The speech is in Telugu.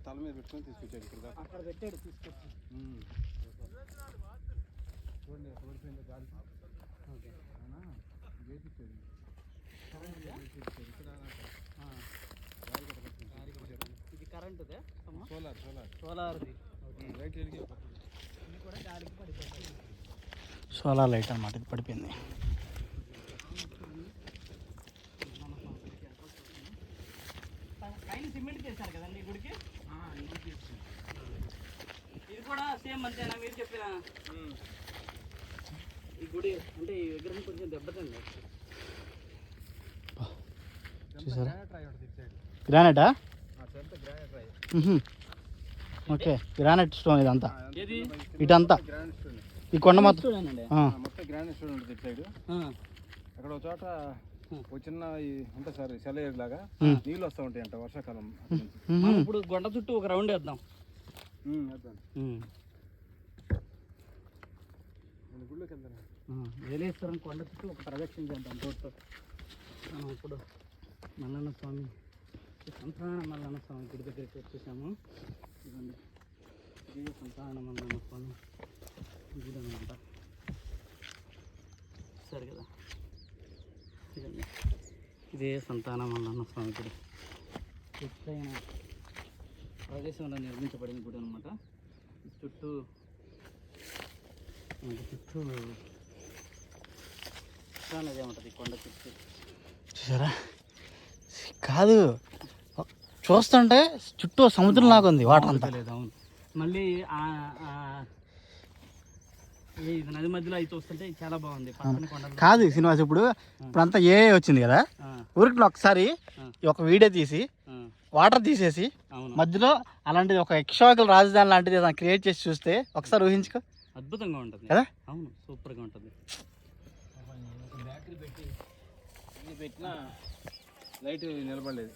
తల మీద పెట్టుకొని తీసుకొచ్చాడు ఇక్కడ అక్కడ పెట్టాడు తీసుకొచ్చి. చూడండి ఎక్కడ పడిపోయిందో గాలి. ఓకే వేసిచ్చాడు ఇది కరెంటుదే సోలార్ సోలార్ది. లైట్ వెలిగి ఇది కూడా గాలికి పడిపోతుంది. సోలార్ లైట్ అన్నమాట, ఇది పడిపోయింది. పైన సిమెంట్ చేశారు కదండి ఈ గుడికి. ఇది కూడా సేమ్ అంతేనా మీరు చెప్పిన ఈ గుడి అంటే ఈ విగ్రహం కొంచెం దెబ్బతండి. చూసారా గ్రానైటా? ఓకే గ్రానైట్ స్టోన్ ఇదంతా, ఏది ఇటంతా గ్రానైట్ స్టోన్. ఈ కొండ మొత్తం చూడండి. మొత్తం గ్రానైట్ స్టోన్ ఉంటుంది ఇటు సైడ్. అక్కడ ఒక చోట ఒక చిన్న ఉంటుంది సార్ సెలయేరు లాగా, నీళ్ళు వస్తూ ఉంటాయి అంట వర్షాకాలం. మనం ఇప్పుడు గొండ చుట్టూ ఒక రౌండ్ వేద్దాం. గుళ్ళోకి వెళ్తాను. వేలేశ్వరం కొండ చుట్టూ ఒక ప్రదక్షిణ చేద్దాం తోటతో. ఇప్పుడు మల్లన్న స్వామి సంతాన మల్లన్న స్వామి గుడి దగ్గరికి వచ్చేసాము. ఇదండి ఇదే సంతాన మల్లన్న స్వామి గుడి అనమాట. సరే కదా, ఇదండి ఇదే సంతాన మల్లన్న స్వామి గుడి. ఎత్తైన ప్రదేశంలో నిర్మించబడిన గుడి అనమాట. చుట్టూ నది ఉంటుంది కొండ చుట్టూ. చూసారా? కాదు, చూస్తుంటే చుట్టూ సముద్రం లాగా ఉంది వాటర్ అంతా. లేదు, అవును. మళ్ళీ ఇది నది మధ్యలో అయితే చూస్తుంటే చాలా బాగుంది. పక్కన కొండలు. కాదు శ్రీనివాస్, ఇప్పుడంతా ఏ వచ్చింది కదా, ఊరికి ఒకసారి ఒక వీడియో తీసి వాటర్ తీసేసి మధ్యలో అలాంటిది ఒక ఎక్స్ట్రాకల్ రాజధాని లాంటిది ఏదైనా క్రియేట్ చేసి చూస్తే ఒకసారి ఊహించుకో, అద్భుతంగా ఉంటుంది కదా. అవును, సూపర్గా ఉంటుంది. బ్యాటరీ పెట్టి పెట్టినా లైట్ నిలబడలేదు.